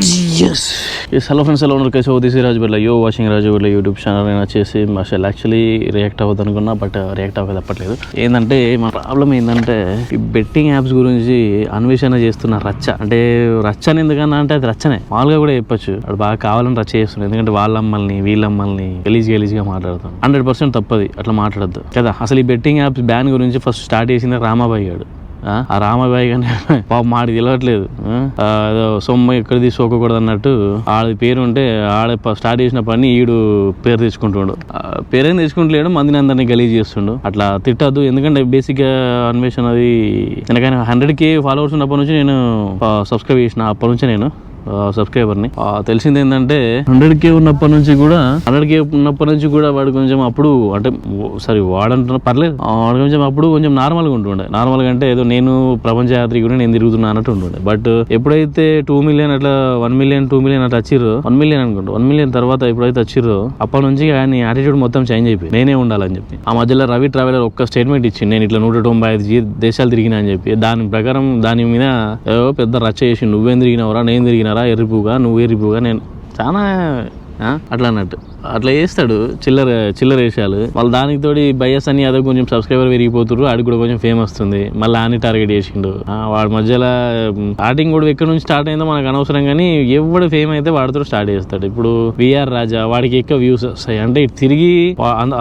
Hello friends, ఎలా ఉన్నారు? कैसे हो? This is Raju Birla, yo watching Raju Birla YouTube channel. నేను వచ్చేసి అసలు యాక్చువల్లీ రియాక్ట్ అవ్వద్దు అనుకున్నా, బట్ రియాక్ట్ అవ్వక తప్పట్లేదు. ఏంటంటే మన ప్రాబ్లం ఏంటంటే ఈ బెట్టింగ్ యాప్స్ గురించి అన్వేషణ చేస్తున్న రచ్చ. అంటే రచ్చ అని ఎందుకన్నా అంటే అది రచ్చనే, మామూలుగా కూడా చెప్పొచ్చు. అది బాగా కావాలని రచ్చ చేస్తున్నారు. ఎందుకంటే వాళ్ళమ్మల్ని వీళ్ళమ్మల్ని గలీజ్గా మాట్లాడతాం. 100% తప్పది, అట్లా మాట్లాడద్దు కదా. అసలు ఈ బెట్టింగ్ యాప్స్ బ్యాన్ గురించి ఫస్ట్ స్టార్ట్ చేసింది రామాబాయి గారు. ఆ రామాబాయి కానీ పాప మాడికి తెలియట్లేదు. ఏదో సొమ్ము ఎక్కడిది సోకకూడదు అన్నట్టు ఆడి పేరు ఉంటే ఆడ స్టార్ట్ చేసిన పని ఈడు పేరు తెచ్చుకుంటుండు. పేరేం తెచ్చుకుంటలేడు, మందిని అందరినీ గలీజ్ చేస్తుండు. అట్లా తిట్టద్దు. ఎందుకంటే బేసిక్ గా అన్వేషణ అది ఎందుకని 100K ఫాలోవర్స్ ఉన్నప్పటి నుంచి నేను సబ్స్క్రైబ్ చేసిన. అప్పటి నుంచి నేను సబ్స్క్రైబర్ని. తెలిసింది ఏంటంటే 100K ఉన్నప్పటి నుంచి కూడా వాడు కొంచెం అప్పుడు అంటే సరే వాడంటున్నా పర్లేదు, వాడు కొంచెం అప్పుడు కొంచెం నార్మల్గా ఉంటుండే. నార్మల్గా అంటే ఏదో నేను ప్రపంచ యాత్రికుడు నేను తిరుగుతున్నా అన్నట్టు ఉంటుండే. బట్ ఎప్పుడైతే 2 million అట్లా 1 million 2 million అట్లా వచ్చిర్రో, 1 million అనుకుంటా, 1 million తర్వాత ఎప్పుడైతే వచ్చిర్రో అప్పటి నుంచి ఆయన యాటిట్యూడ్ మొత్తం చేంజ్ అయిపోయి నేనే ఉండాలని చెప్పి. ఆ మధ్యలో రవి ట్రావెలర్ ఒక్క స్టేట్మెంట్ ఇచ్చింది, నేను ఇట్లా 195 దేశాలు తిరిగినా అని చెప్పి. దాని ప్రకారం దాని మీద ఏదో పెద్ద రచ్చ చేసి, నువ్వేం తిరిగినవరా, నేను తిరిగినారా, ఎర్రిపుగా నువ్వు ఎర్రిపుగా నేను చాలా అట్లా అన్నట్టు అట్లా చేస్తాడు. చిల్లర వేషాలు. వాళ్ళు దానికి తోడి బయస్ అని అదో కొంచెం సబ్స్క్రైబర్ పెరిగిపోతున్నారు. ఆడికి కూడా కొంచెం ఫేమ్ వస్తుంది. మళ్ళీ ఆని టార్గెట్ చేసిండు. వాడి మధ్యలో స్టార్టింగ్ కూడా ఎక్కడి నుంచి స్టార్ట్ అయిందో మనకు అనవసరం, కానీ ఎవడు ఫేమ్ అయితే వాడితో స్టార్ట్ చేస్తాడు. ఇప్పుడు విఆర్ రాజా, వాడికి ఎక్కువ వ్యూస్ వస్తాయి. అంటే తిరిగి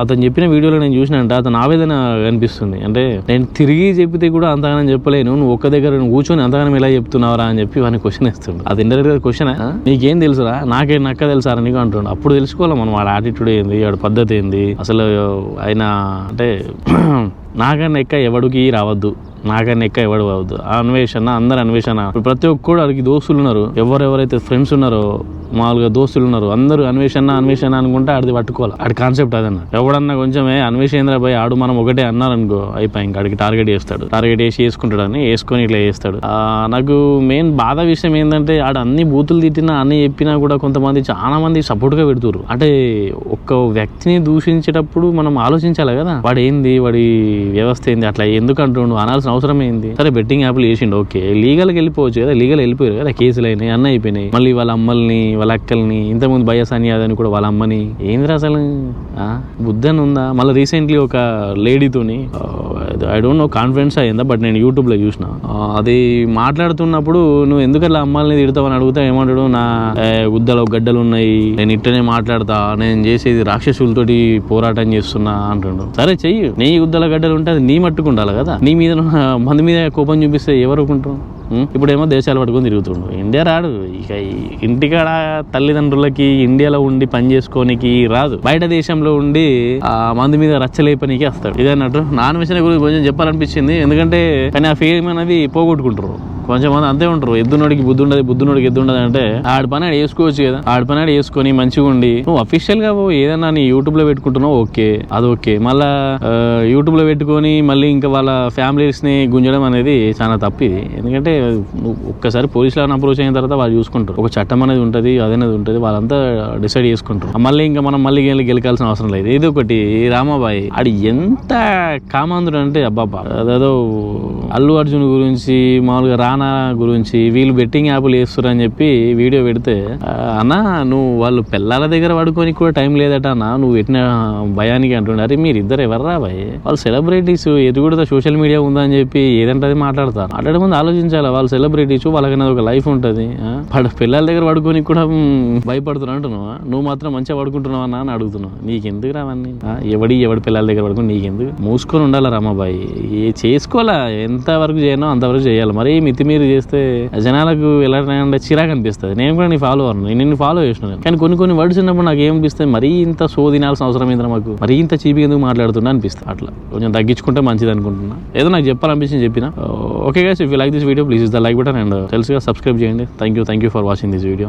అతను చెప్పిన వీడియోలో నేను చూసినంటే అతను ఆవేదన కనిపిస్తుంది. అంటే నేను తిరిగి చెప్పితే కూడా అంతగానం చెప్పలేను, నువ్వు ఒక్క దగ్గర కూర్చొని అంతగానం ఎలా చెప్తున్నావురా అని చెప్పి వాడిని క్వశ్చన్ ఇస్తుండు. అది ఇండైరెక్ట్ క్వశ్చన్. నీకేం తెలుసురా, నాకే నక్క తెలుసారా నీకు అంటుండు. అప్పుడు తెలుసుకోవాలి మనం వాడి యాటిట్యూడ్ ఏంది, వాడి పద్ధతి ఏంది. అసలు ఆయన అంటే నాకన్నా ఎక్క ఎవడికి రావద్దు, నాకన్నా ఎక్క ఎవడు అవ్వద్దు. అన్వేషణ అందరు అన్వేషణ. ప్రతి ఒక్కడు వాడికి దోస్తులు ఉన్నారు. ఎవరెవరైతే ఫ్రెండ్స్ ఉన్నారో, మామూలుగా దోస్తులు ఉన్నారు, అందరూ అన్వేషణ అనుకుంటే ఆడిది పట్టుకోవాలి. ఆడి కాన్సెప్ట్ అదన్న. ఎవడన్నా కొంచెమే అన్వేషేంద్ర పోయి ఆడు మనం ఒకటే అన్నారనుకో అయిపోయి ఇంకా ఆడికి టార్గెట్ చేసి వేసుకుంటాడని వేసుకొని ఇట్లా చేస్తాడు. నాకు మెయిన్ బాధ విషయం ఏంటంటే ఆడు అన్ని బూతులు తిట్టినా అన్ని చెప్పినా కూడా కొంతమంది చాలా మంది సపోర్ట్ గా పెడుతున్నారు. అంటే ఒక్క వ్యక్తిని దూషించేటప్పుడు మనం ఆలోచించాలి కదా, వాడు ఏంది, వాడి వ్యవస్థ ఏంది, అట్లా ఎందుకు అంటుండు అనాల్సిన అవసరం ఏంది. సరే బెట్టింగ్ యాప్లు వేసిండు, ఓకే, లీగల్కి వెళ్ళిపోవచ్చు కదా, లీగల్ వెళ్ళిపోయారు కదా, కేసులు అయినాయి, అన్నీ అయిపోయినాయి. మళ్ళీ వాళ్ళ అమ్మల్ని వాళ్ళ అక్కల్ని, ఇంతకుముందు బయస్ అని అదని కూడా వాళ్ళ అమ్మని ఏంద్రా అసలు బుద్ధని ఉందా. మళ్ళీ రీసెంట్లీ ఒక లేడీతోని ఐ డోంట్ నో కాన్ఫిడెన్స్ అయ్యిందా, బట్ నేను యూట్యూబ్ లో చూసిన. అది మాట్లాడుతున్నప్పుడు నువ్వు ఎందుకట్లా అమ్మాయిని తిడతావని అడుగుతా ఏమంటాడు, నా గుద్దలో గడ్డలు ఉన్నాయి, నేను ఇట్టనే మాట్లాడతా, నేను చేసేది రాక్షసులతోటి పోరాటం చేస్తున్నా అంటుండు. సరే చెయ్యి, నీ గుద్దల గడ్డలు ఉంటే అది నీ మట్టుకుండాలి కదా. నీ మీద మంది మీద కోపం చూపిస్తే ఎవరు ఊరుకుంటారు? ఇప్పుడేమో దేశాలు పట్టుకొని తిరుగుతుండు. ఇండియా రాడు. ఇక ఇంటికాడ తల్లిదండ్రులకి ఇండియాలో ఉండి పని చేసుకోనికి రాదు, బయట దేశంలో ఉండి మంది మీద రచ్చలేపనికి వస్తాడు. ఇదన్నట్టు నాన్ వెజ్ గురించి కొంచెం చెప్పాలనిపించింది. ఎందుకంటే కానీ ఆ ఫేమ్ అనేది పోగొట్టుకుంటారు కొంచెం మంది. అంతే ఉంటారు, ఎద్దునోడికి బుద్ధునోడికి ఎద్దు ఉండదు. అంటే ఆడి పని ఆడు వేసుకోవచ్చు కదా, ఆడి పని ఆడు వేసుకొని మంచిగా ఉండి నువ్వు అఫీషియల్ గా ఏదన్నా నీ యూట్యూబ్ లో పెట్టుకుంటున్నావు, ఓకే, అది ఓకే. మళ్ళా యూట్యూబ్ లో పెట్టుకొని మళ్ళీ ఇంకా వాళ్ళ ఫ్యామిలీస్ ని గుంజడం అనేది చాలా తప్పిది. ఎందుకంటే ఒక్కసారి పోలీసులను అప్రోచ్ అయిన తర్వాత వాళ్ళు చూసుకుంటారు. ఒక చట్టం అనేది ఉంటుంది, అదనేది ఉంటుంది, వాళ్ళంతా డిసైడ్ చేసుకుంటారు. మళ్ళీ ఇంకా మనం మళ్ళీ గెలకాల్సిన అవసరం లేదు. ఇది ఒకటి. రామాబాయి ఆడి ఎంత కామాంధుడు అంటే అబ్బాబా, అదేదో అల్లు అర్జున్ గురించి మామూలుగా రానా గురించి వీళ్ళు బెట్టింగ్ యాప్లు వేస్తారు అని చెప్పి వీడియో పెడితే, అన్నా నువ్వు వాళ్ళు పిల్లల దగ్గర పడుకొని కూడా టైం లేదట అన్న, నువ్వు పెట్టిన భయానికి అంటుండే. అరే మీరు ఇద్దరు ఎవర్రా భయ్, వాళ్ళు సెలబ్రిటీస్, ఎటు కూడా సోషల్ మీడియా ఉందని చెప్పి ఏదంటే అది మాట్లాడతారు. మాట్లాడే ముందు ఆలోచించాలి. వాళ్ళు సెలబ్రిటీస్, వాళ్ళకన్నా ఒక లైఫ్ ఉంటుంది. పిల్లల దగ్గర పడుకొని కూడా భయపడుతున్నావు అంటున్నావా, నువ్వు మాత్రం మంచిగా పడుకుంటున్నావా అని అడుగుతున్నావు. నీకెందుకు రావన్నీ, ఎవడి పిల్లల దగ్గర పడుకుని నీకెందుకు? మూసుకొని ఉండాలి రామాబాయి. చేసుకోవాలా, ఎంత వరకు చేయనో అంతవరకు చేయాలి. మరి మితిమీరు చేస్తే జనాలకు ఎలా చిరాకు అనిపిస్తుంది. నేను కూడా నీ ఫాలో అవ్వను, నేను ఫాలో చేసినాను. కానీ కొన్ని వర్డ్స్ ఉన్నప్పుడు నాకు ఏమనిపిస్తుంది, మరీ ఇంత సోదినాల్సిన అవసరం ఏంద్రా మాకు, మరీ ఇంత చీపి ఎందుకు మాట్లాడుతున్నా అనిపిస్తుంది. అట్లా కొంచెం తగ్గించుకుంటే మంచిది అనుకుంటున్నా. ఏదో నాకు చెప్పాలనిపించింది చెప్పిన. Okay guys, if you like this video please the like button and తెలుసుగా సబ్స్క్రైబ్ చేయండి. Thank you for watching this video.